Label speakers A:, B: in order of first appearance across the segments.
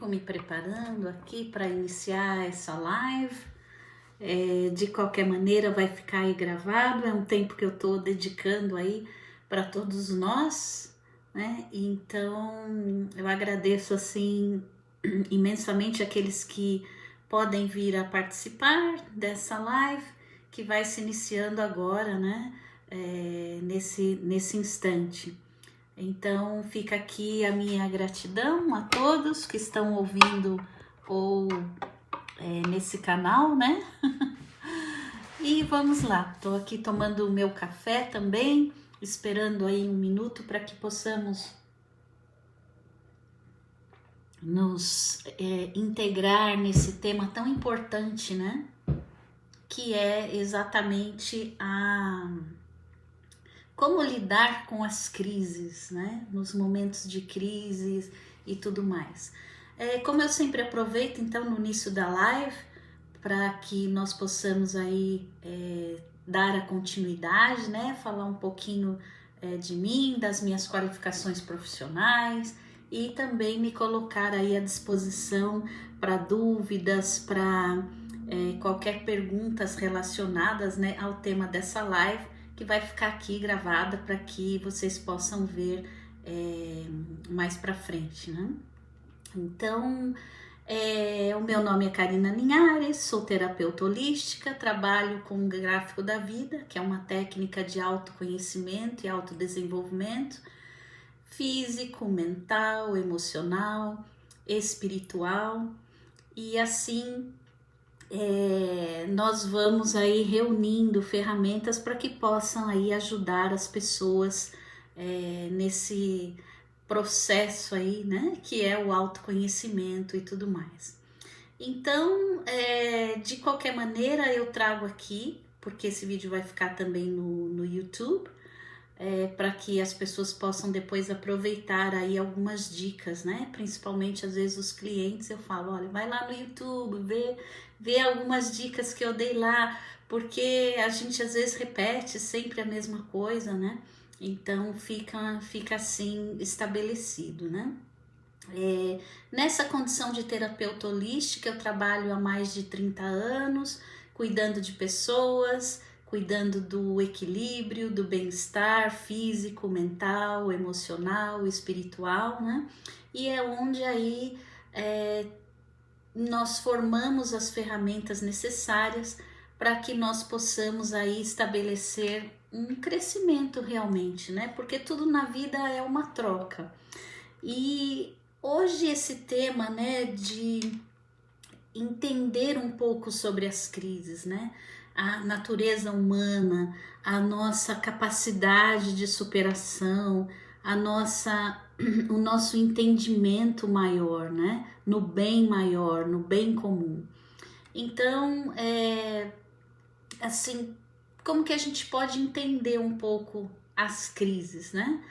A: Vou me preparando aqui para iniciar essa live. De qualquer maneira vai ficar aí gravado, é um tempo que eu estou dedicando aí para todos nós, né? Então eu agradeço assim imensamente aqueles que podem vir a participar dessa live que vai se iniciando agora, né? Nesse instante. Então fica aqui a minha gratidão a todos que estão ouvindo ou nesse canal, né? E vamos lá, tô aqui tomando o meu café também, esperando aí um minuto para que possamos nos integrar nesse tema tão importante, né? Que é exatamente como lidar com as crises, né? Nos momentos de crises e tudo mais. Como eu sempre aproveito, então, no início da live, para que nós possamos aí dar a continuidade, né? Falar um pouquinho de mim, das minhas qualificações profissionais e também me colocar aí à disposição para dúvidas, para qualquer perguntas relacionadas, né, ao tema dessa live, que vai ficar aqui gravada para que vocês possam ver mais para frente, né? Então, o meu nome é Karina Linhares, sou terapeuta holística, trabalho com o gráfico da vida, que é uma técnica de autoconhecimento e autodesenvolvimento físico, mental, emocional, espiritual, e assim nós vamos aí reunindo ferramentas para que possam aí ajudar as pessoas nesse processo aí, né, que é o autoconhecimento e tudo mais. Então, de qualquer maneira, eu trago aqui, porque esse vídeo vai ficar também no YouTube, para que as pessoas possam depois aproveitar aí algumas dicas, né? Principalmente, às vezes, os clientes, eu falo, olha, vai lá no YouTube, vê algumas dicas que eu dei lá, porque a gente, às vezes, repete sempre a mesma coisa, né? Então, fica assim estabelecido, né? Nessa condição de terapeuta holística, eu trabalho há mais de 30 anos, cuidando de pessoas, cuidando do equilíbrio, do bem-estar físico, mental, emocional, espiritual, né? E é onde aí nós formamos as ferramentas necessárias para que nós possamos aí estabelecer um crescimento realmente, né? Porque tudo na vida é uma troca. E hoje esse tema, né, de entender um pouco sobre as crises, né? A natureza humana, a nossa capacidade de superação, o nosso entendimento maior, né? No bem maior, no bem comum. Então, assim, como que a gente pode entender um pouco as crises, né?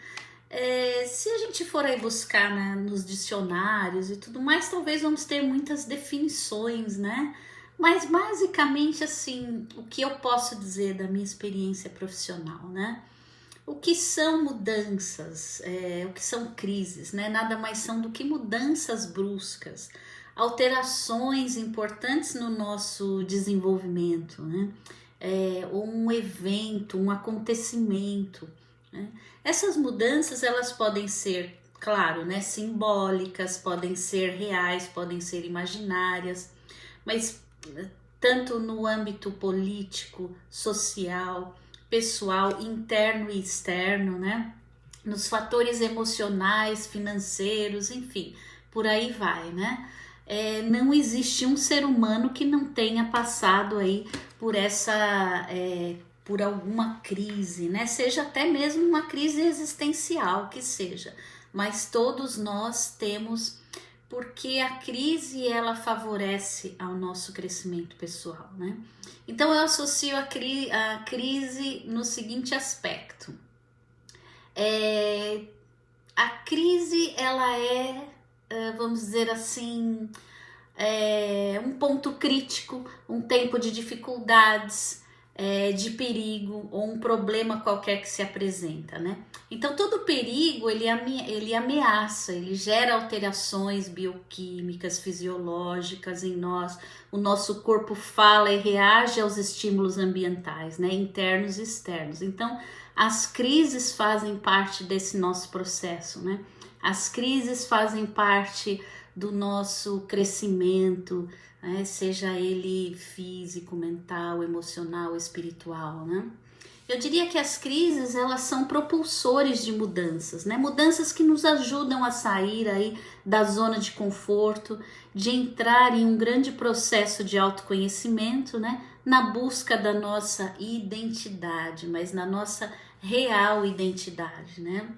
A: Se a gente for aí buscar, né, nos dicionários e tudo mais, talvez vamos ter muitas definições, né? Mas basicamente, assim, o que eu posso dizer da minha experiência profissional, né? O que são mudanças, o que são crises, né? Nada mais são do que mudanças bruscas, alterações importantes no nosso desenvolvimento, né? Ou um evento, um acontecimento, né? Essas mudanças, elas podem ser, claro, né, simbólicas, podem ser reais, podem ser imaginárias, mas tanto no âmbito político, social, pessoal, interno e externo, né, nos fatores emocionais, financeiros, enfim, por aí vai, né? Não existe um ser humano que não tenha passado aí por por alguma crise, né? Seja até mesmo uma crise existencial que seja, mas todos nós temos, porque a crise ela favorece ao nosso crescimento pessoal, né? Então eu associo a crise no seguinte aspecto: a crise ela vamos dizer assim, um ponto crítico, um tempo de dificuldades, de perigo ou um problema qualquer que se apresenta, né? Então todo perigo ele ameaça, ele gera alterações bioquímicas, fisiológicas em nós. O nosso corpo fala e reage aos estímulos ambientais, né? Internos e externos. Então as crises fazem parte desse nosso processo, né? As crises fazem parte do nosso crescimento, né? Seja ele físico, mental, emocional, espiritual, né? Eu diria que as crises, elas são propulsores de mudanças, né? Mudanças que nos ajudam a sair aí da zona de conforto, de entrar em um grande processo de autoconhecimento, né? Na busca da nossa identidade, mas na nossa real identidade, né?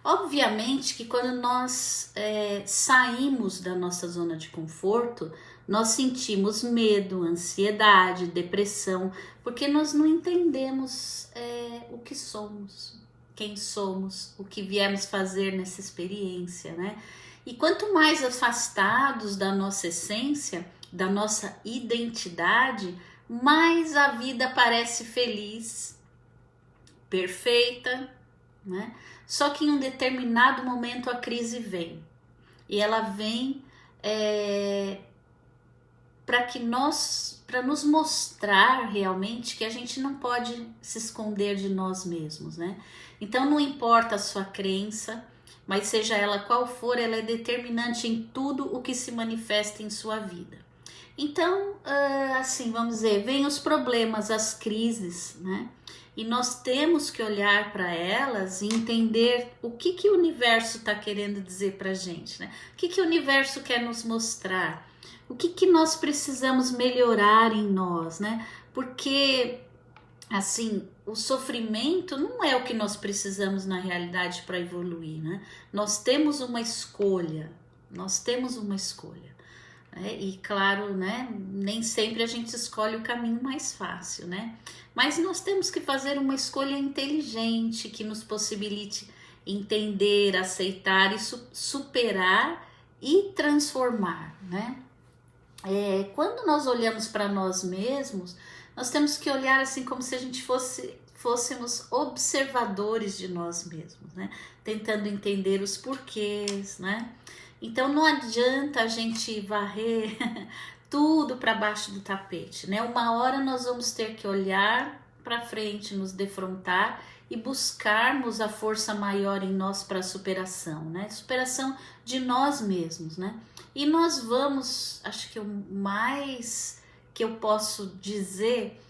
A: Obviamente que quando nós saímos da nossa zona de conforto, nós sentimos medo, ansiedade, depressão, porque nós não entendemos o que somos, quem somos, o que viemos fazer nessa experiência, né? E quanto mais afastados da nossa essência, da nossa identidade, mais a vida parece feliz, perfeita, né? Só que em um determinado momento a crise vem. E ela vem para nos mostrar realmente que a gente não pode se esconder de nós mesmos, né? Então não importa a sua crença, mas seja ela qual for, ela é determinante em tudo o que se manifesta em sua vida. Então, assim, vamos dizer, vem os problemas, as crises, né? E nós temos que olhar para elas e entender o que o universo está querendo dizer para a gente, né? O que o universo quer nos mostrar? O que nós precisamos melhorar em nós, né? Porque, assim, o sofrimento não é o que nós precisamos na realidade para evoluir, né? Nós temos uma escolha, E claro, né, nem sempre a gente escolhe o caminho mais fácil, né? Mas nós temos que fazer uma escolha inteligente que nos possibilite entender, aceitar e superar e transformar, né? Quando nós olhamos para nós mesmos, nós temos que olhar assim como se a gente fôssemos observadores de nós mesmos, né? Tentando entender os porquês, né? Então não adianta a gente varrer tudo para baixo do tapete, né? Uma hora nós vamos ter que olhar para frente, nos defrontar e buscarmos a força maior em nós para a superação, né? Superação de nós mesmos, né? E nós vamos, acho que o mais que eu posso dizer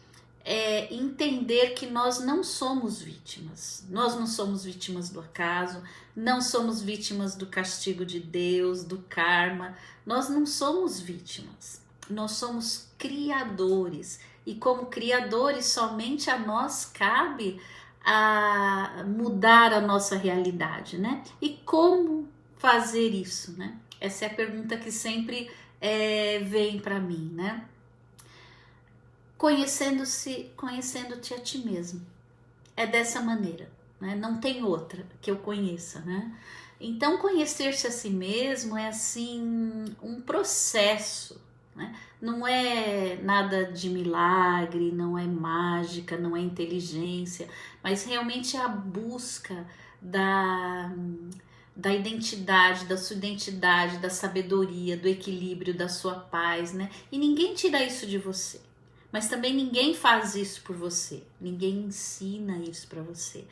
A: é entender que nós não somos vítimas. Nós não somos vítimas do acaso, não somos vítimas do castigo de Deus, do karma. Nós não somos vítimas. Nós somos criadores. E como criadores, somente a nós cabe a mudar a nossa realidade, né? E como fazer isso, né? Essa é a pergunta que sempre vem para mim, né? Conhecendo-te a ti mesmo. É dessa maneira, né? Não tem outra que eu conheça, né? Então conhecer-se a si mesmo é assim um processo, né? Não é nada de milagre, não é mágica, não é inteligência, mas realmente é a busca da identidade, da sua identidade, da sabedoria, do equilíbrio, da sua paz, né? E ninguém tira isso de você. Mas também ninguém faz isso por você, ninguém ensina isso para você.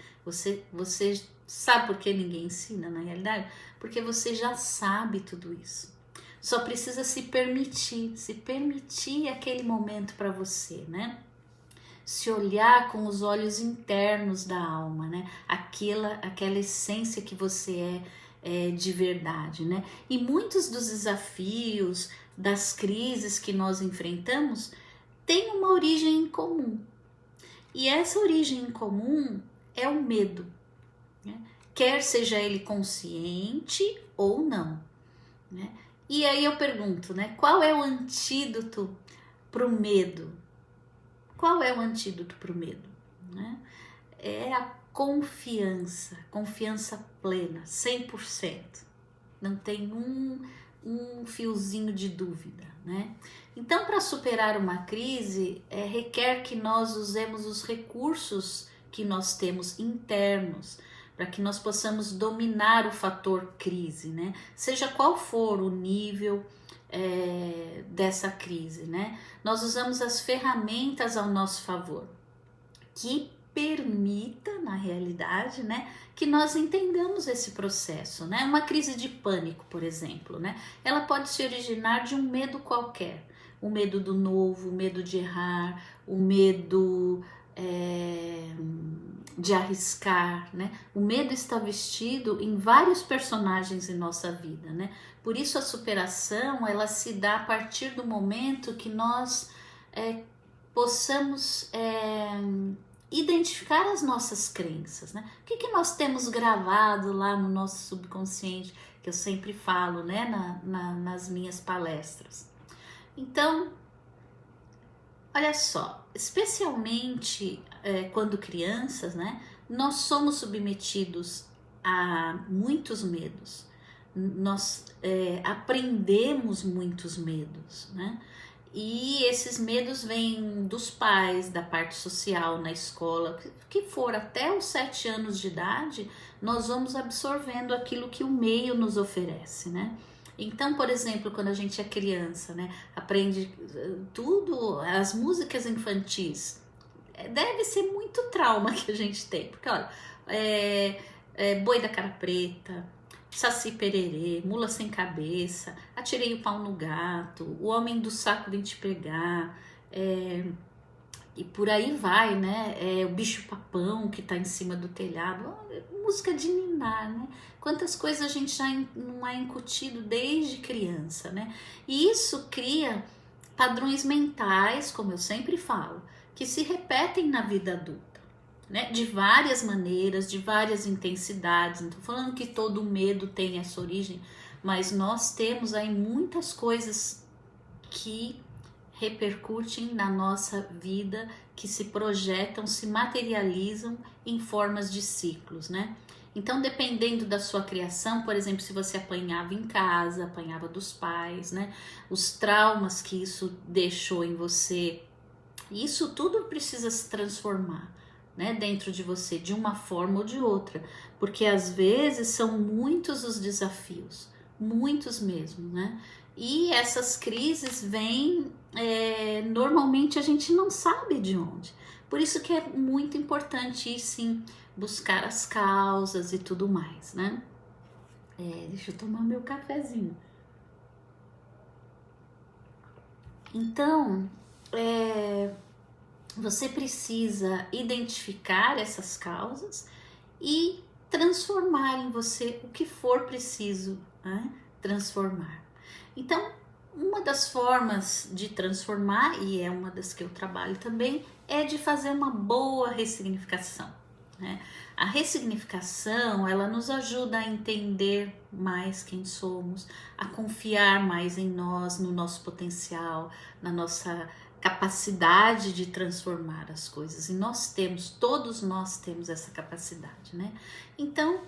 A: Você sabe por que ninguém ensina na realidade? Porque você já sabe tudo isso. Só precisa se permitir aquele momento para você, né? Se olhar com os olhos internos da alma, né? Aquela essência que você é de verdade, né? E muitos dos desafios, das crises que nós enfrentamos tem uma origem em comum. E essa origem em comum é o medo, né? Quer seja ele consciente ou não, né? E aí eu pergunto, né? Qual é o antídoto para o medo? Qual é o antídoto para o medo, né? É a confiança plena, 100%. Não tem um fiozinho de dúvida, né? Então, para superar uma crise, requer que nós usemos os recursos que nós temos internos, para que nós possamos dominar o fator crise, né? Seja qual for o nível dessa crise, né? Nós usamos as ferramentas ao nosso favor, que permita, na realidade, né, que nós entendamos esse processo, né? Uma crise de pânico, por exemplo, né? Ela pode se originar de um medo qualquer, o medo do novo, o medo de errar, o medo de arriscar, né? O medo está vestido em vários personagens em nossa vida, né? Por isso a superação, ela se dá a partir do momento que nós possamos identificar as nossas crenças, né? O que nós temos gravado lá no nosso subconsciente, que eu sempre falo, né, nas minhas palestras. Então, olha só, especialmente quando crianças, né, nós somos submetidos a muitos medos, nós aprendemos muitos medos, né? E esses medos vêm dos pais, da parte social, na escola, que for até os 7 anos de idade, nós vamos absorvendo aquilo que o meio nos oferece, né? Então, por exemplo, quando a gente é criança, né, aprende tudo, as músicas infantis, deve ser muito trauma que a gente tem, porque olha, Boi da Cara Preta, Saci Pererê, Mula Sem Cabeça, Atirei o Pau no Gato, O Homem do Saco Vem Te Pegar, e por aí vai, né? O Bicho Papão que tá em cima do telhado, música de ninar, né? Quantas coisas a gente já não é incutido desde criança, né? E isso cria padrões mentais, como eu sempre falo, que se repetem na vida adulta, né? De várias maneiras, de várias intensidades. Não tô falando que todo medo tem essa origem, mas nós temos aí muitas coisas que repercutem na nossa vida, que se projetam, se materializam em formas de ciclos, né? Então, dependendo da sua criação, por exemplo, se você apanhava em casa, apanhava dos pais, né? Os traumas que isso deixou em você, isso tudo precisa se transformar, né, dentro de você, de uma forma ou de outra, porque às vezes são muitos os desafios, muitos mesmo, né? E essas crises vêm, normalmente a gente não sabe de onde. Por isso que é muito importante, sim, buscar as causas e tudo mais, né? Deixa eu tomar meu cafezinho. Então, você precisa identificar essas causas e transformar em você o que for preciso, né, transformar. Então, uma das formas de transformar, e é uma das que eu trabalho também, é de fazer uma boa ressignificação, né? A ressignificação, ela nos ajuda a entender mais quem somos, a confiar mais em nós, no nosso potencial, na nossa capacidade de transformar as coisas. E nós temos, todos nós temos essa capacidade, né? Então,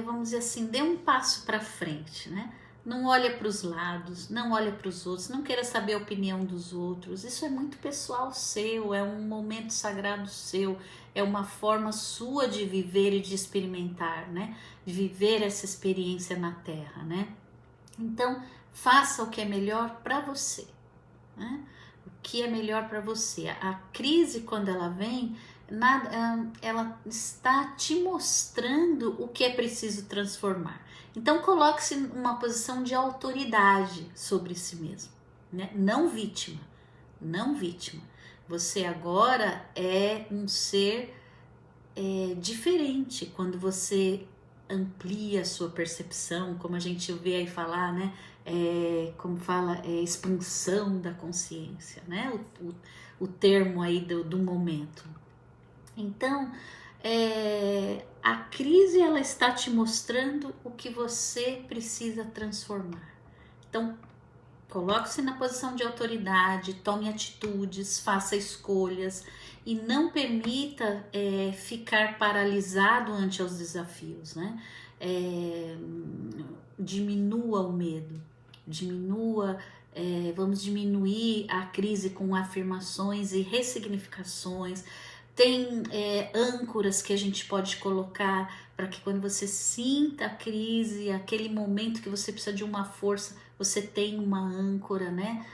A: vamos dizer assim, dê um passo para frente, né? Não olha para os lados, não olha para os outros, não queira saber a opinião dos outros. Isso é muito pessoal seu, é um momento sagrado seu, é uma forma sua de viver e de experimentar, né? De viver essa experiência na Terra, né? Então, faça o que é melhor para você, né? O que é melhor para você. A crise, quando ela vem, ela está te mostrando o que é preciso transformar. Então, coloque-se numa posição de autoridade sobre si mesmo, né? Não vítima, não vítima. Você agora é um ser diferente quando você amplia a sua percepção, como a gente vê aí falar, né? Como fala, expansão da consciência, né? O termo aí do momento. Então, a crise, ela está te mostrando o que você precisa transformar. Então, coloque-se na posição de autoridade, tome atitudes, faça escolhas e não permita ficar paralisado ante os desafios, né? diminua o medo, vamos diminuir a crise com afirmações e ressignificações. Tem âncoras que a gente pode colocar para que quando você sinta a crise, aquele momento que você precisa de uma força, você tem uma âncora, né?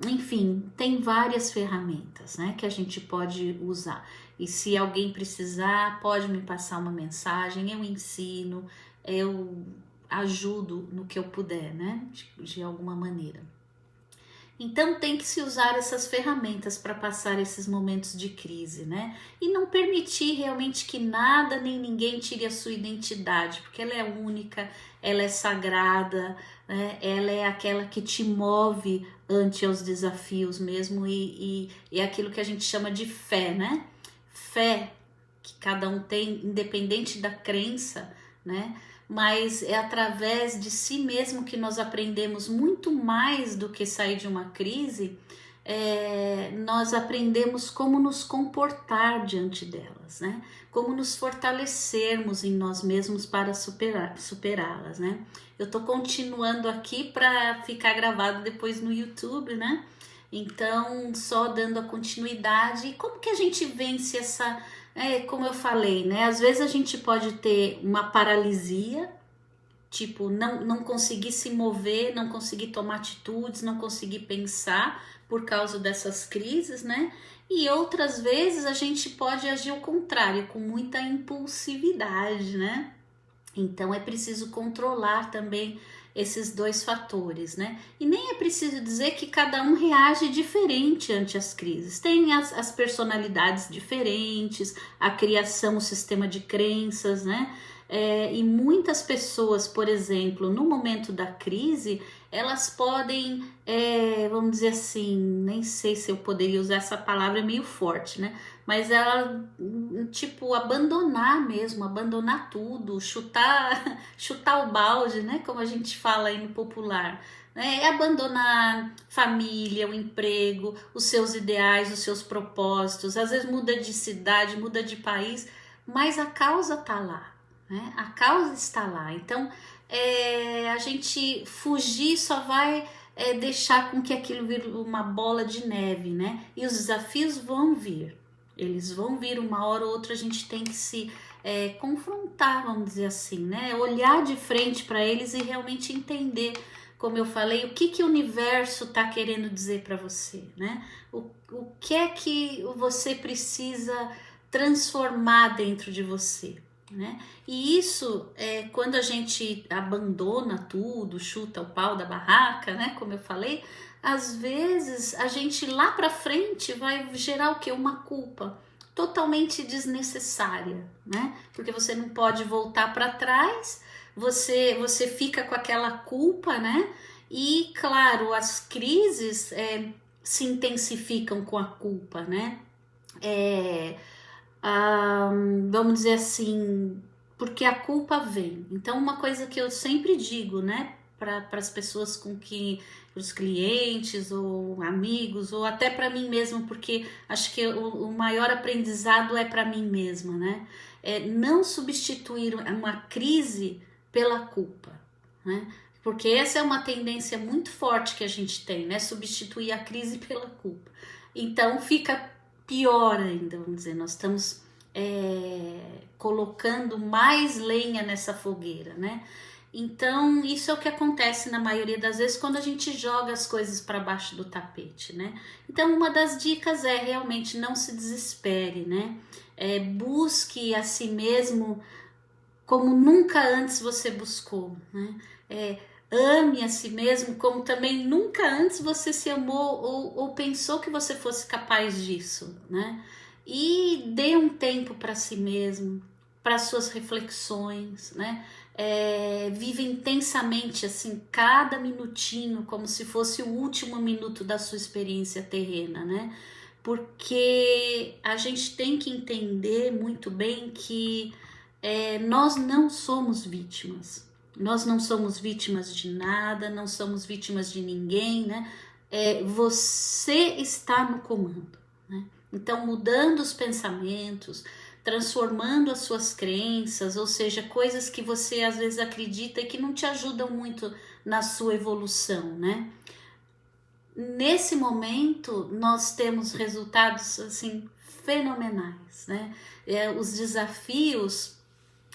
A: Enfim, tem várias ferramentas, né, que a gente pode usar. E se alguém precisar, pode me passar uma mensagem, eu ensino, eu ajudo no que eu puder, né, de alguma maneira. Então tem que se usar essas ferramentas para passar esses momentos de crise, né? E não permitir realmente que nada nem ninguém tire a sua identidade, porque ela é única, ela é sagrada, né? Ela é aquela que te move ante os desafios mesmo e é aquilo que a gente chama de fé, né? Fé que cada um tem, independente da crença, né? Mas é através de si mesmo que nós aprendemos muito mais do que sair de uma crise. Nós aprendemos como nos comportar diante delas, né? Como nos fortalecermos em nós mesmos para superá-las, né? Eu tô continuando aqui para ficar gravado depois no YouTube, né? Então, só dando a continuidade. E como que a gente vence essa... como eu falei, né? Às vezes a gente pode ter uma paralisia, tipo, não conseguir se mover, não conseguir tomar atitudes, não conseguir pensar por causa dessas crises, né? E outras vezes a gente pode agir ao contrário, com muita impulsividade, né? Então é preciso controlar também esses dois fatores, né? E nem é preciso dizer que cada um reage diferente ante as crises. Tem as personalidades diferentes, a criação, o sistema de crenças, né? E muitas pessoas, por exemplo, no momento da crise, elas podem, vamos dizer assim, nem sei se eu poderia usar essa palavra, é meio forte, né? Mas ela, tipo, abandonar mesmo, abandonar tudo, chutar o balde, né? Como a gente fala aí no popular. Abandonar família, o emprego, os seus ideais, os seus propósitos. Às vezes muda de cidade, muda de país, mas a causa tá lá, né? A causa está lá. Então, a gente fugir só vai deixar com que aquilo vire uma bola de neve, né? E os desafios vão vir. Eles vão vir uma hora ou outra, a gente tem que se confrontar, vamos dizer assim, né? Olhar de frente para eles e realmente entender, como eu falei, o que o universo está querendo dizer para você, né? O que é que você precisa transformar dentro de você, né? E isso, quando a gente abandona tudo, chuta o pau da barraca, né? Como eu falei, às vezes a gente lá para frente vai gerar o quê? Uma culpa totalmente desnecessária, né? Porque você não pode voltar para trás, você fica com aquela culpa, né? E claro, as crises se intensificam com a culpa, né? Vamos dizer assim, porque a culpa vem. Então, uma coisa que eu sempre digo, né? Para as pessoas para os clientes ou amigos, ou até para mim mesmo, porque acho que o maior aprendizado é para mim mesma, né? Não substituir uma crise pela culpa, né? Porque essa é uma tendência muito forte que a gente tem, né? Substituir a crise pela culpa. Então fica pior ainda, vamos dizer, nós estamos colocando mais lenha nessa fogueira, né? Então, isso é o que acontece na maioria das vezes quando a gente joga as coisas para baixo do tapete, né? Então, uma das dicas é realmente não se desespere, né? Busque a si mesmo como nunca antes você buscou, né? Ame a si mesmo como também nunca antes você se amou ou pensou que você fosse capaz disso, né? E dê um tempo para si mesmo, para suas reflexões, né? Vive intensamente assim cada minutinho como se fosse o último minuto da sua experiência terrena, né? Porque a gente tem que entender muito bem que nós não somos vítimas. Nós não somos vítimas de nada, não somos vítimas de ninguém, né? Você está no comando, né? Então, mudando os pensamentos, transformando as suas crenças, ou seja, coisas que você às vezes acredita e que não te ajudam muito na sua evolução, né? Nesse momento nós temos resultados assim fenomenais, né? Os desafios,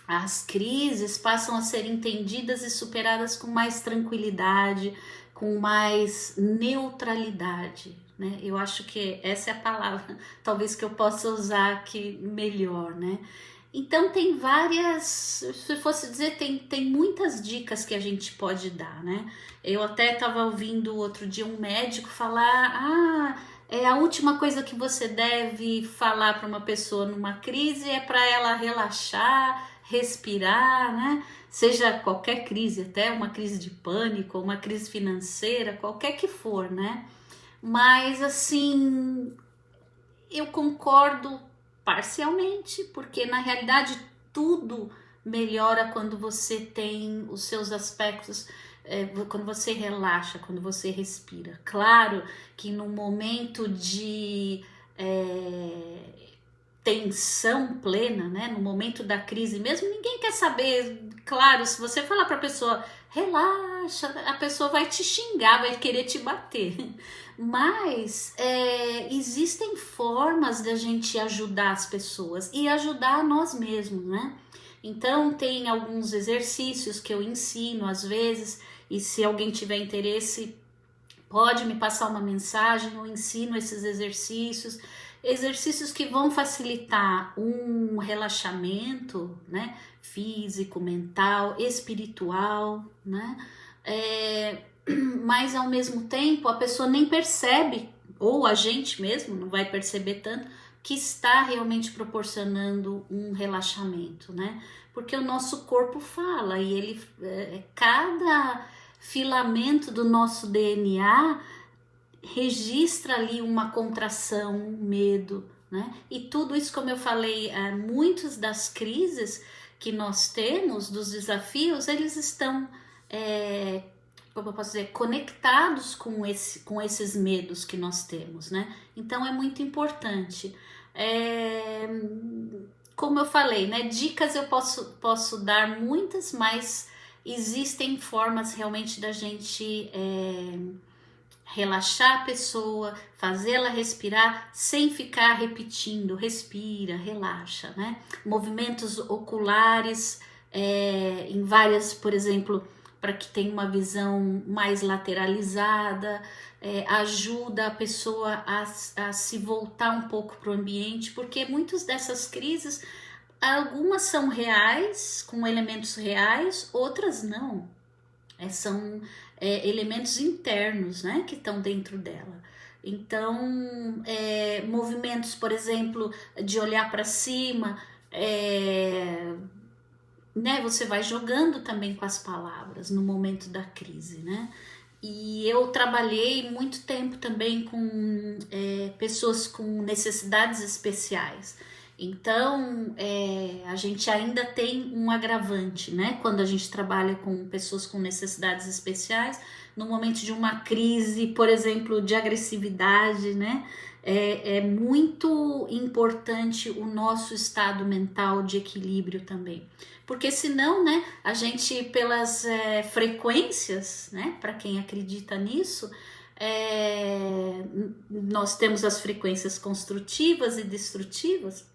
A: as crises passam a ser entendidas e superadas com mais tranquilidade, com mais neutralidade, né? Eu acho que essa é a palavra, talvez que eu possa usar aqui melhor, né? Então tem várias, se fosse dizer, tem muitas dicas que a gente pode dar, né? Eu até estava ouvindo outro dia um médico falar, é a última coisa que você deve falar para uma pessoa numa crise é para ela relaxar, respirar, né? Seja qualquer crise, até uma crise de pânico, uma crise financeira, qualquer que for, né? Mas assim, eu concordo parcialmente, porque na realidade tudo melhora quando você tem os seus aspectos, quando você relaxa, quando você respira. Claro que no momento de tensão plena, né, no momento da crise mesmo, ninguém quer saber. Claro, se você falar para a pessoa relaxa, a pessoa vai te xingar, vai querer te bater. Mas existem formas da gente ajudar as pessoas e ajudar nós mesmos, né? Então tem alguns exercícios que eu ensino às vezes, e se alguém tiver interesse pode me passar uma mensagem, eu ensino esses exercícios que vão facilitar um relaxamento, né, físico, mental, espiritual, né, mas ao mesmo tempo a pessoa nem percebe, ou a gente mesmo não vai perceber tanto, que está realmente proporcionando um relaxamento, né, porque o nosso corpo fala, e ele, cada filamento do nosso DNA registra ali uma contração, um medo, né? E tudo isso, como eu falei, muitas das crises que nós temos, dos desafios, eles estão, como eu posso dizer, conectados com esses medos que nós temos, né? Então é muito importante. Como eu falei, né? Dicas eu posso dar muitas, mas existem formas realmente da gente relaxar a pessoa, fazê-la respirar sem ficar repetindo, respira, relaxa, né? Movimentos oculares em várias, por exemplo, para que tenha uma visão mais lateralizada, ajuda a pessoa a se voltar um pouco para o ambiente, porque muitas dessas crises, algumas são reais, com elementos reais, outras não. São elementos internos, né, que estão dentro dela. Então, movimentos, por exemplo, de olhar para cima, né, você vai jogando também com as palavras no momento da crise, né? E eu trabalhei muito tempo também com pessoas com necessidades especiais. Então, a gente ainda tem um agravante, né? Quando a gente trabalha com pessoas com necessidades especiais, no momento de uma crise, por exemplo, de agressividade, né? É muito importante o nosso estado mental de equilíbrio também. Porque senão, né, a gente, pelas frequências, né, para quem acredita nisso, nós temos as frequências construtivas e destrutivas,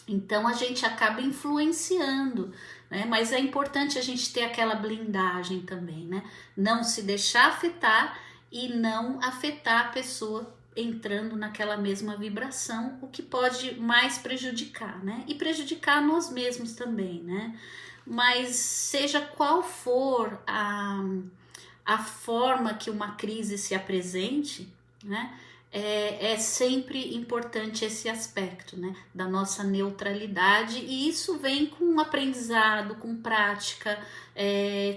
A: então a gente acaba influenciando, né? Mas é importante a gente ter aquela blindagem também, né? Não se deixar afetar e não afetar a pessoa entrando naquela mesma vibração, o que pode mais prejudicar, né? E prejudicar nós mesmos também, né? Mas seja qual for a forma que uma crise se apresente, né? É sempre importante esse aspecto, né, da nossa neutralidade, e isso vem com aprendizado, com prática,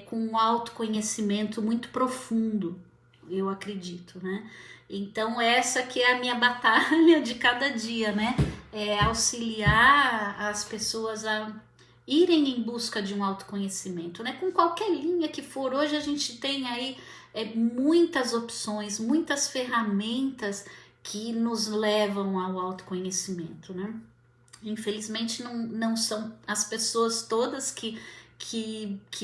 A: com um autoconhecimento muito profundo, eu acredito, né? Então essa que é a minha batalha de cada dia, né? Auxiliar as pessoas a irem em busca de um autoconhecimento, né? Com qualquer linha que for. Hoje a gente tem aí muitas opções, muitas ferramentas que nos levam ao autoconhecimento, né? Infelizmente não são as pessoas todas que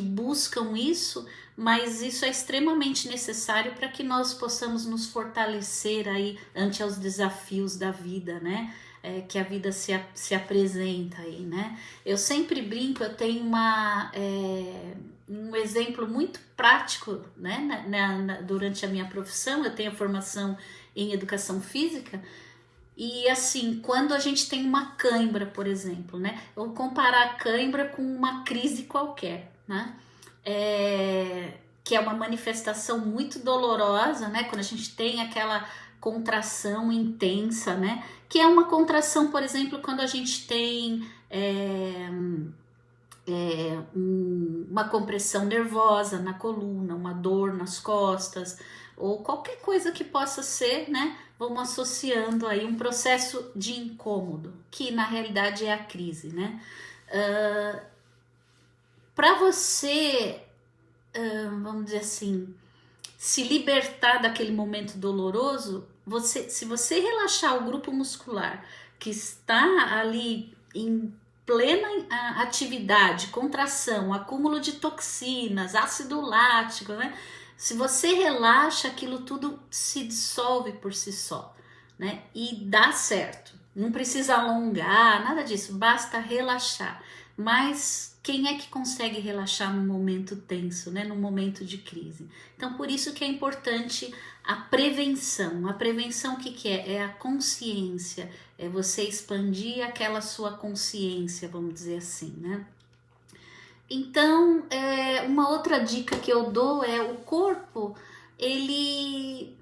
A: buscam isso, mas isso é extremamente necessário para que nós possamos nos fortalecer aí ante os desafios da vida, né? Que a vida se apresenta aí, né? Eu sempre brinco, eu tenho um exemplo muito prático, né? Durante a minha profissão, eu tenho a formação em educação física. E assim, quando a gente tem uma cãibra, por exemplo, né? Eu vou comparar a cãibra com uma crise qualquer, né? Que é uma manifestação muito dolorosa, né? Quando a gente tem aquela contração intensa, né? Que é uma contração, por exemplo, quando a gente tem uma compressão nervosa na coluna, uma dor nas costas, ou qualquer coisa que possa ser, né? Vamos associando aí um processo de incômodo, que na realidade é a crise, né? Para você, vamos dizer assim, se libertar daquele momento doloroso, se você relaxar o grupo muscular que está ali em plena atividade, contração, acúmulo de toxinas, ácido lático, né? Se você relaxa, aquilo tudo se dissolve por si só, né? E dá certo. Não precisa alongar, nada disso, basta relaxar. Mas quem é que consegue relaxar num momento tenso, né? Num momento de crise? Então, por isso que é importante a prevenção. A prevenção, o que é? É a consciência, é você expandir aquela sua consciência, vamos dizer assim, né? Então, uma outra dica que eu dou é o corpo, ele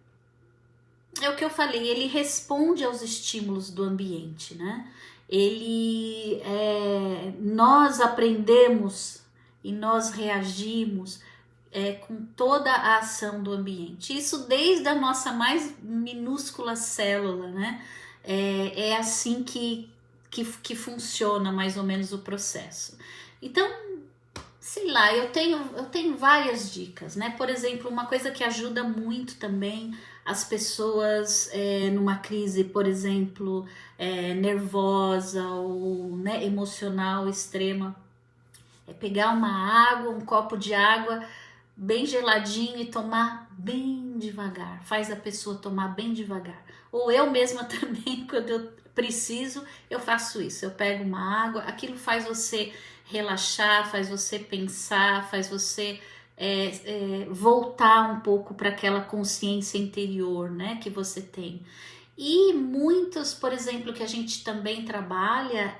A: é o que eu falei, ele responde aos estímulos do ambiente, né? Nós aprendemos e nós reagimos com toda a ação do ambiente. Isso desde a nossa mais minúscula célula, né? É assim que funciona mais ou menos o processo. Então, sei lá, eu tenho várias dicas, né? Por exemplo, uma coisa que ajuda muito também as pessoas numa crise, por exemplo, nervosa ou, né, emocional extrema, é pegar uma água, um copo de água bem geladinho e tomar bem devagar. Faz a pessoa tomar bem devagar. Ou eu mesma também, quando eu preciso, eu faço isso. Eu pego uma água, aquilo faz você relaxar, faz você pensar, faz você voltar um pouco para aquela consciência interior, né, que você tem. E muitos, por exemplo, que a gente também trabalha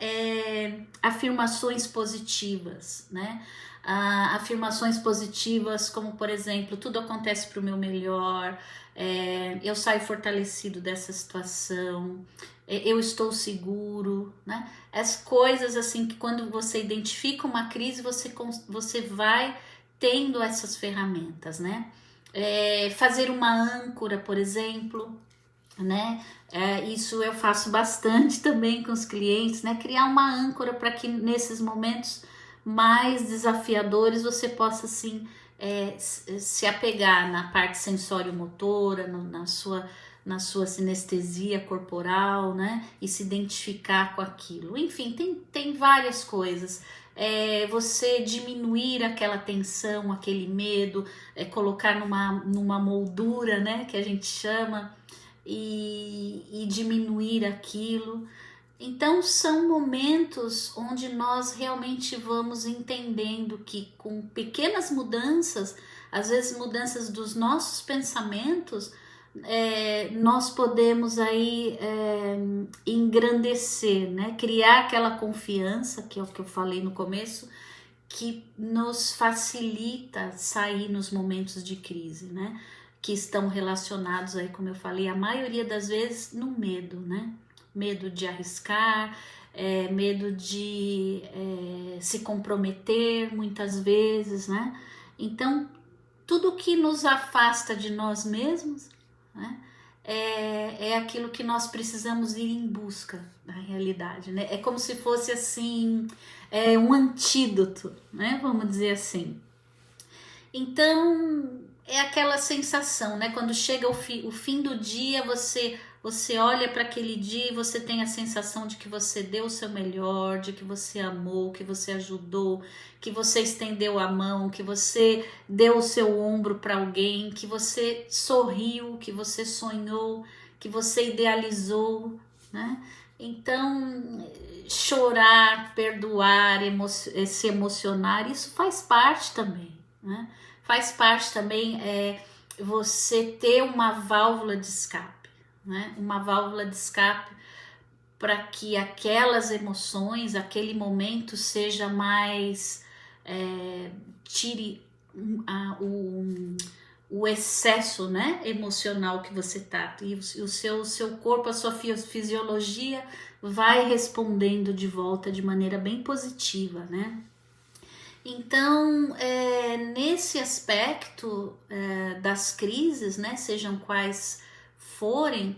A: afirmações positivas, né? Afirmações positivas como, por exemplo, tudo acontece para o meu melhor, eu saio fortalecido dessa situação, eu estou seguro, né? As coisas assim que quando você identifica uma crise, você vai tendo essas ferramentas, né? Fazer uma âncora, por exemplo, né? Isso eu faço bastante também com os clientes, né? Criar uma âncora para que nesses momentos mais desafiadores você possa assim se apegar na parte sensório-motora, na sua sinestesia corporal, né? E se identificar com aquilo. Enfim, tem várias coisas. Você diminuir aquela tensão, aquele medo, colocar numa moldura, né? Que a gente chama, e diminuir aquilo. Então são momentos onde nós realmente vamos entendendo que com pequenas mudanças, às vezes mudanças dos nossos pensamentos, nós podemos aí engrandecer, né? Criar aquela confiança, que é o que eu falei no começo, que nos facilita sair nos momentos de crise, né? Que estão relacionados aí, como eu falei, a maioria das vezes no medo, né? Medo de arriscar, medo de se comprometer muitas vezes, né? Então, tudo que nos afasta de nós mesmos, né, é aquilo que nós precisamos ir em busca, na realidade, né? É como se fosse assim, um antídoto, né? Vamos dizer assim. Então, é aquela sensação, né? Quando chega o fim do dia, você Você olha para aquele dia e você tem a sensação de que você deu o seu melhor, de que você amou, que você ajudou, que você estendeu a mão, que você deu o seu ombro para alguém, que você sorriu, que você sonhou, que você idealizou, né? Então, chorar, perdoar, se emocionar, isso faz parte também, né? Faz parte também você ter uma válvula de escape, né? Uma válvula de escape para que aquelas emoções, aquele momento seja mais tire o excesso, né, emocional que você tá, e o seu corpo, a sua fisiologia vai respondendo de volta de maneira bem positiva, né? Então, nesse aspecto das crises, né, sejam quais forem,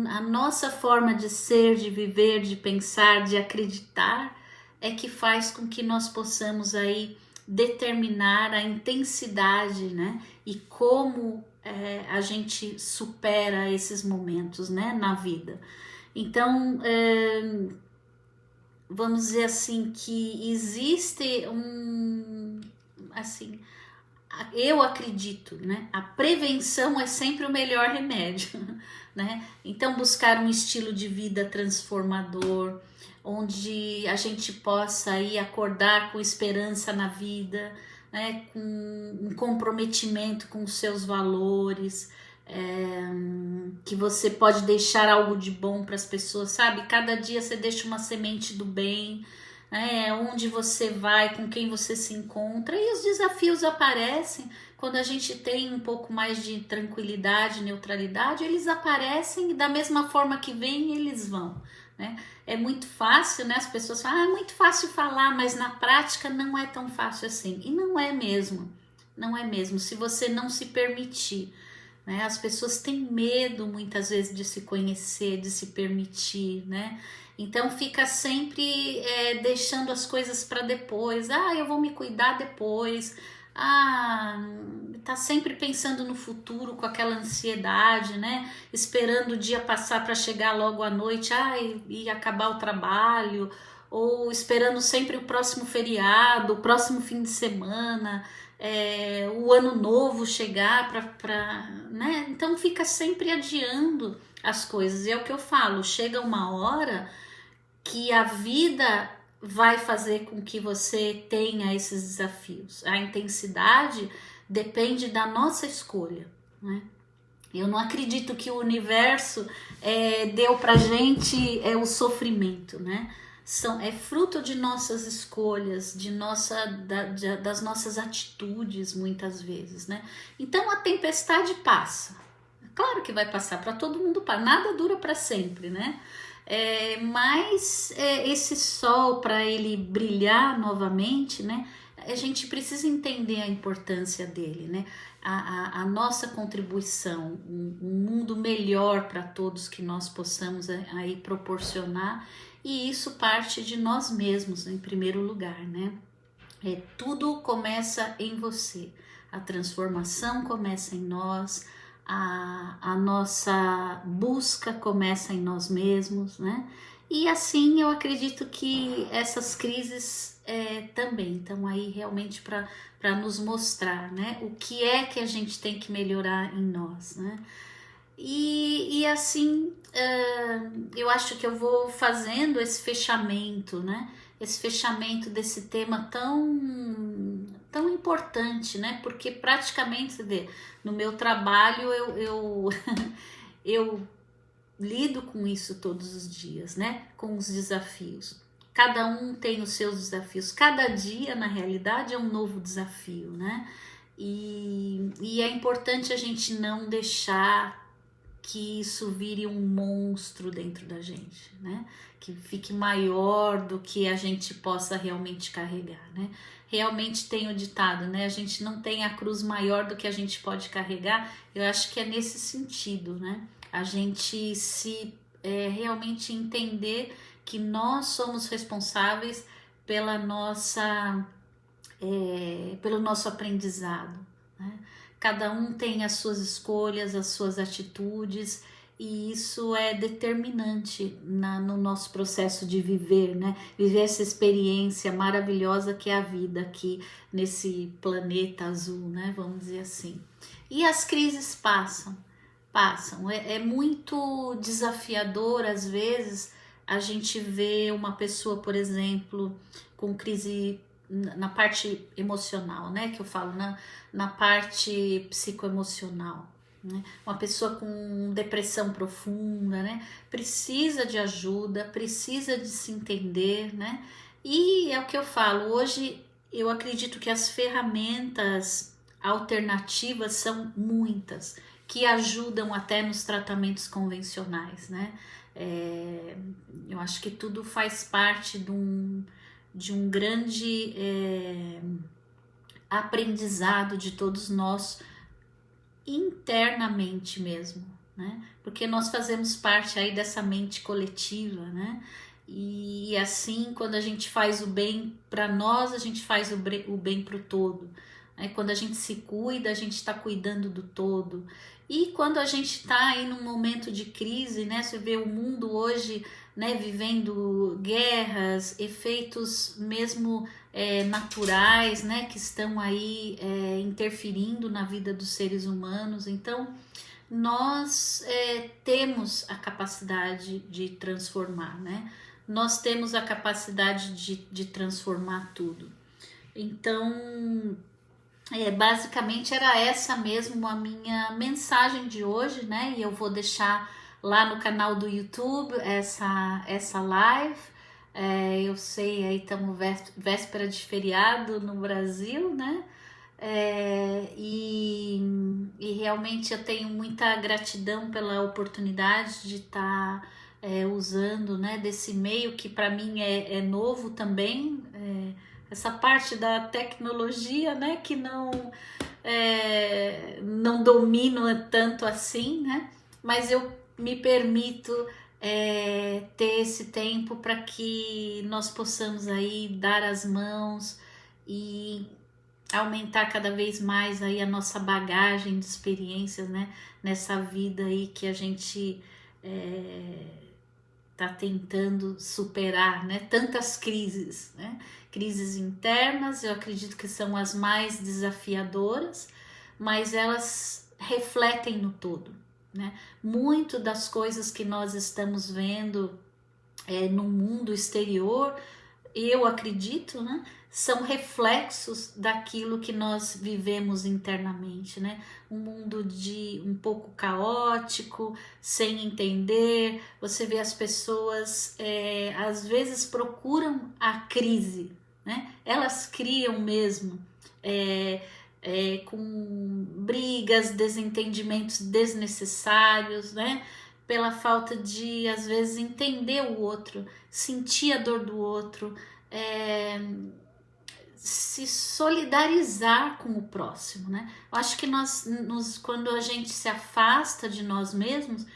A: a nossa forma de ser, de viver, de pensar, de acreditar, é que faz com que nós possamos aí determinar a intensidade, né, e como a gente supera esses momentos, né, na vida. Então, vamos dizer assim, que existe assim, eu acredito, né? A prevenção é sempre o melhor remédio, né? Então, buscar um estilo de vida transformador, onde a gente possa aí acordar com esperança na vida, né? Com um comprometimento com os seus valores, que você pode deixar algo de bom para as pessoas, sabe? Cada dia você deixa uma semente do bem, né? Onde você vai, com quem você se encontra, e os desafios aparecem quando a gente tem um pouco mais de tranquilidade, neutralidade, eles aparecem e da mesma forma que vêm, eles vão, né? É muito fácil, né? As pessoas falam, é muito fácil falar, mas na prática não é tão fácil assim. E não é mesmo, não é mesmo, se você não se permitir, né? As pessoas têm medo muitas vezes de se conhecer, de se permitir, né? Então fica sempre deixando as coisas para depois. Ah, eu vou me cuidar depois. Ah, tá sempre pensando no futuro com aquela ansiedade, né? Esperando o dia passar para chegar logo à noite, e acabar o trabalho, ou esperando sempre o próximo feriado, o próximo fim de semana, o ano novo chegar né? Então fica sempre adiando as coisas. E é o que eu falo, chega uma hora que a vida vai fazer com que você tenha esses desafios. A intensidade depende da nossa escolha, né? Eu não acredito que o universo deu pra gente o sofrimento, né? É fruto de nossas escolhas, das nossas atitudes, muitas vezes, né? Então a tempestade passa. Claro que vai passar, para todo mundo passa, nada dura para sempre, né? Mas esse sol, para ele brilhar novamente, né? A gente precisa entender a importância dele, né? A nossa contribuição, um mundo melhor para todos que nós possamos aí proporcionar, e isso parte de nós mesmos, em primeiro lugar, né? Tudo começa em você, a transformação começa em nós, a nossa busca começa em nós mesmos, né? E assim eu acredito que essas crises também estão aí realmente para nos mostrar, né? O que é que a gente tem que melhorar em nós, né? E assim, eu acho que eu vou fazendo esse fechamento, né? Esse fechamento desse tema tão importante, né? Porque praticamente, você vê, no meu trabalho eu lido com isso todos os dias, né? Com os desafios. Cada um tem os seus desafios. Cada dia, na realidade, é um novo desafio, né? E é importante a gente não deixar que isso vire um monstro dentro da gente, né? Que fique maior do que a gente possa realmente carregar, né? Realmente tem o ditado, né? A gente não tem a cruz maior do que a gente pode carregar. Eu acho que é nesse sentido, né? A gente realmente entender que nós somos responsáveis pela pelo nosso aprendizado, né? Cada um tem as suas escolhas, as suas atitudes, e isso é determinante no nosso processo de viver, né? Viver essa experiência maravilhosa que é a vida aqui nesse planeta azul, né? Vamos dizer assim. E as crises passam. É muito desafiador, às vezes, a gente vê uma pessoa, por exemplo, com crise na parte emocional, né? Que eu falo, na parte psicoemocional. Né? Uma pessoa com depressão profunda, né? Precisa de ajuda, precisa de se entender, né? E é o que eu falo, hoje eu acredito que as ferramentas alternativas são muitas, que ajudam até nos tratamentos convencionais, né? Eu acho que tudo faz parte de um grande aprendizado de todos nós internamente mesmo, né? Porque nós fazemos parte aí dessa mente coletiva, né? E assim, quando a gente faz o bem para nós, a gente faz o bem para o todo. Quando a gente se cuida, a gente está cuidando do todo. E quando a gente está aí num momento de crise, né? Você vê o mundo hoje, né, vivendo guerras, efeitos mesmo naturais, né, que estão aí interferindo na vida dos seres humanos. Então, nós temos a capacidade de transformar, né? Nós temos a capacidade de transformar tudo. Então, basicamente era essa mesmo a minha mensagem de hoje, né? E eu vou deixar lá no canal do YouTube essa live. Eu sei, aí estamos véspera de feriado no Brasil, né? E realmente eu tenho muita gratidão pela oportunidade de estar usando, né, desse meio que para mim é novo também, essa parte da tecnologia, né, que não domino tanto assim, né, mas eu me permito ter esse tempo para que nós possamos aí dar as mãos e aumentar cada vez mais aí a nossa bagagem de experiências, né, nessa vida aí que a gente tá tentando superar, né, tantas crises, né, crises internas, eu acredito que são as mais desafiadoras, mas elas refletem no todo, né, muito das coisas que nós estamos vendo no mundo exterior, eu acredito, né, são reflexos daquilo que nós vivemos internamente, né? Um mundo um pouco caótico, sem entender. Você vê as pessoas às vezes procuram a crise, né? Elas criam mesmo com brigas, desentendimentos desnecessários, né? Pela falta de, às vezes, entender o outro, sentir a dor do outro, se solidarizar com o próximo, né? Eu acho que quando a gente se afasta de nós mesmos,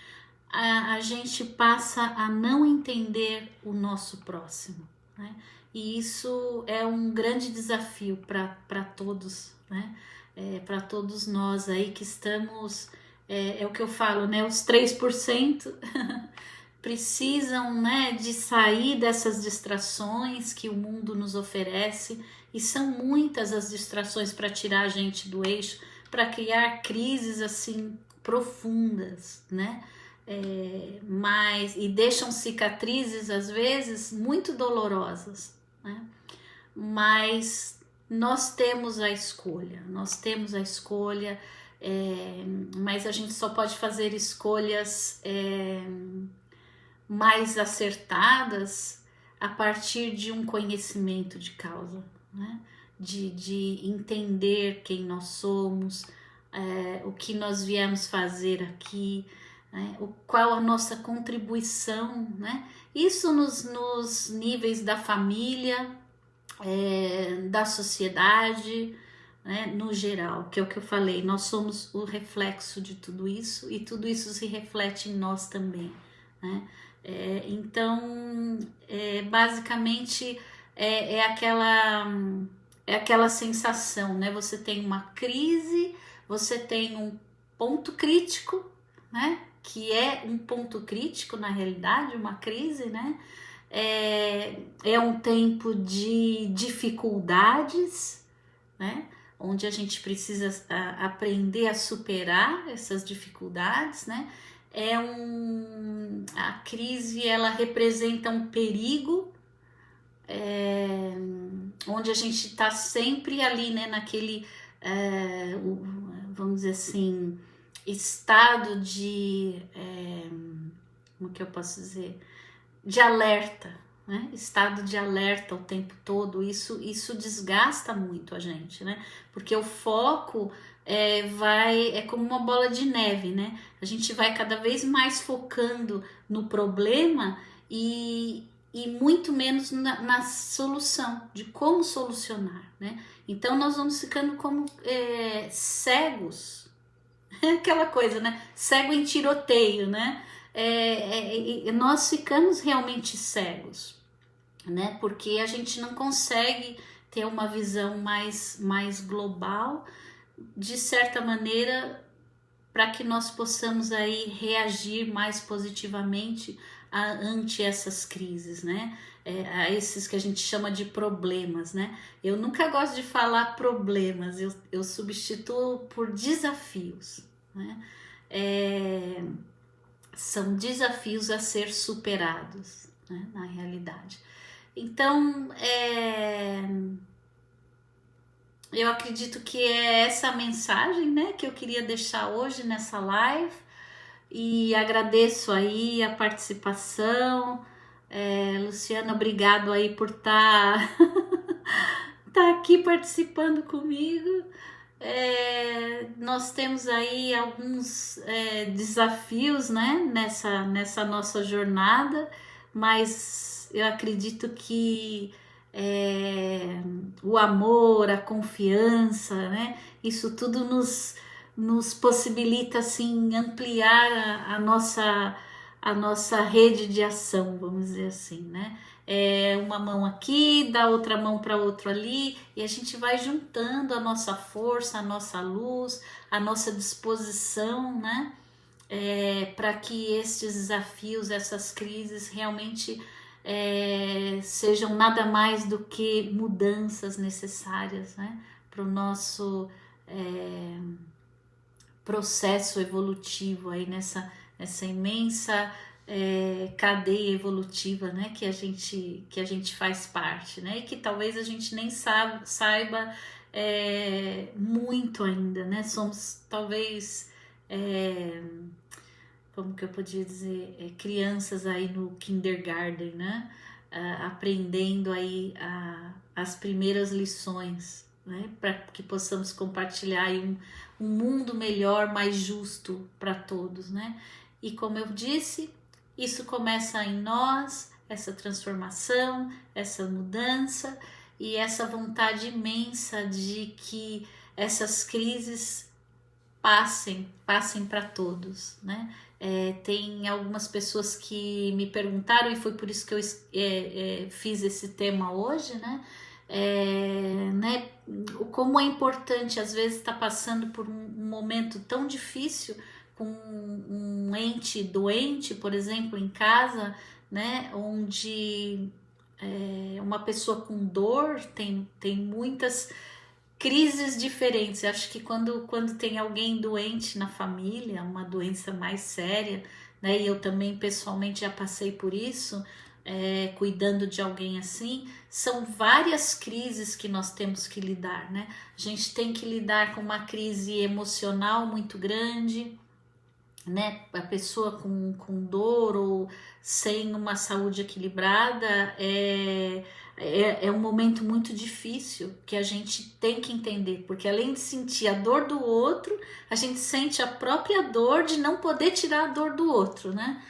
A: a gente passa a não entender o nosso próximo, né? E isso é um grande desafio para todos, né? Para todos nós aí que estamos, é o que eu falo, né? Os 3% precisam, né, de sair dessas distrações que o mundo nos oferece, e são muitas as distrações para tirar a gente do eixo, para criar crises assim profundas, né? E deixam cicatrizes às vezes muito dolorosas, né? Mas nós temos a escolha, mas a gente só pode fazer escolhas mais acertadas a partir de um conhecimento de causa, né? De entender quem nós somos, o que nós viemos fazer aqui, né? Qual a nossa contribuição, né? Isso nos níveis da família, da sociedade, né? No geral, que é o que eu falei, nós somos o reflexo de tudo isso e tudo isso se reflete em nós também, né? Então, basicamente é aquela sensação, né? Você tem uma crise, você tem um ponto crítico, né? Que é um ponto crítico na realidade, uma crise, né? É um tempo de dificuldades, né? Onde a gente precisa aprender a superar essas dificuldades, né? A crise, ela representa um perigo, onde a gente está sempre ali, né? Naquele, vamos dizer assim, estado de, como que eu posso dizer? De alerta, né? Estado de alerta o tempo todo. Isso desgasta muito a gente, né? Porque o foco é como uma bola de neve, né? A gente vai cada vez mais focando no problema e muito menos na solução, de como solucionar, né? Então nós vamos ficando como cegos, aquela coisa, né? Cego em tiroteio, né? Nós ficamos realmente cegos, né? Porque a gente não consegue ter uma visão mais global, de certa maneira, para que nós possamos aí reagir mais positivamente ante essas crises, né? A esses que a gente chama de problemas, né? Eu nunca gosto de falar problemas, eu substituo por desafios, né? São desafios a ser superados, né, na realidade. Então, eu acredito que é essa mensagem, né, que eu queria deixar hoje nessa live, e agradeço aí a participação. Luciana, obrigado aí por estar aqui participando comigo. Nós temos aí alguns desafios, né, nessa nossa jornada, mas eu acredito que o amor, a confiança, né, isso tudo nos possibilita assim ampliar a nossa rede de ação, vamos dizer assim, né? Uma mão aqui, dá outra mão para outro ali, e a gente vai juntando a nossa força, a nossa luz, a nossa disposição, né? Para que estes desafios, essas crises realmente sejam nada mais do que mudanças necessárias, né? Para o nosso processo evolutivo aí nessa imensa cadeia evolutiva, né, que a gente faz parte, né, e que talvez a gente nem saiba muito ainda, né, somos talvez como que eu podia dizer, crianças aí no kindergarten, né, aprendendo aí as primeiras lições, né, para que possamos compartilhar aí um mundo melhor, mais justo para todos, né? E como eu disse, isso começa em nós, essa transformação, essa mudança e essa vontade imensa de que essas crises passem para todos, né? Tem algumas pessoas que me perguntaram, e foi por isso que eu fiz esse tema hoje, né? Como é importante às vezes estar passando por um momento tão difícil com um ente doente, por exemplo, em casa, né, onde uma pessoa com dor tem muitas crises diferentes. Acho que quando tem alguém doente na família, uma doença mais séria, né, e eu também pessoalmente já passei por isso, cuidando de alguém assim, são várias crises que nós temos que lidar, né? A gente tem que lidar com uma crise emocional muito grande, né? A pessoa com dor ou sem uma saúde equilibrada é um momento muito difícil que a gente tem que entender, porque além de sentir a dor do outro, a gente sente a própria dor de não poder tirar a dor do outro, né?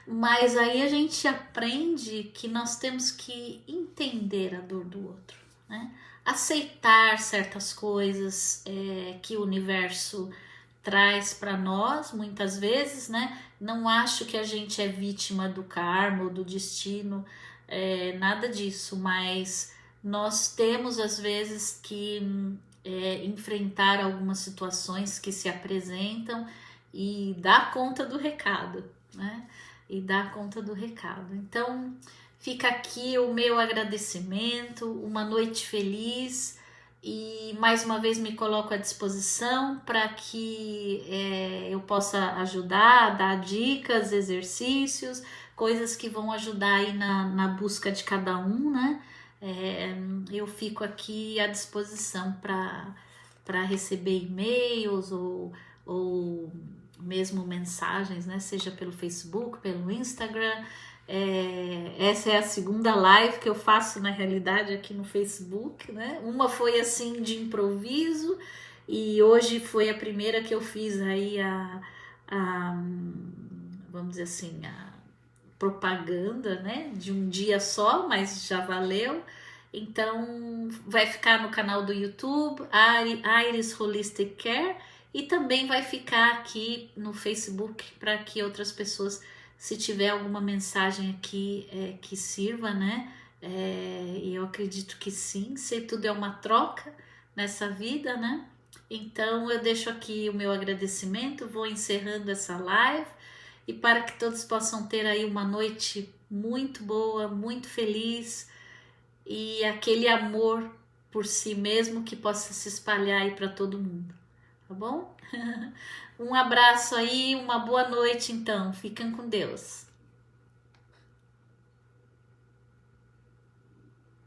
A: Mas aí a gente aprende que nós temos que entender a dor do outro, né? Aceitar certas coisas que o universo traz para nós, muitas vezes, né? Não acho que a gente é vítima do karma ou do destino, nada disso, mas nós temos às vezes que enfrentar algumas situações que se apresentam e dar conta do recado, né? E dar conta do recado. Então, fica aqui o meu agradecimento, uma noite feliz, e mais uma vez me coloco à disposição para que eu possa ajudar, dar dicas, exercícios, coisas que vão ajudar aí na busca de cada um, né? Eu fico aqui à disposição para receber e-mails ou mesmo mensagens, né? Seja pelo Facebook, pelo Instagram. Essa é a segunda live que eu faço na realidade aqui no Facebook, né? Uma foi assim de improviso e hoje foi a primeira que eu fiz aí vamos dizer assim, a propaganda, né? De um dia só, mas já valeu. Então vai ficar no canal do YouTube, Iris Holistic Care, e também vai ficar aqui no Facebook para que outras pessoas, se tiver alguma mensagem aqui que sirva, né? E eu acredito que sim, se tudo é uma troca nessa vida, né? Então eu deixo aqui o meu agradecimento, vou encerrando essa live e para que todos possam ter aí uma noite muito boa, muito feliz e aquele amor por si mesmo que possa se espalhar aí para todo mundo, tá bom? Um abraço aí, uma boa noite então, fiquem com Deus.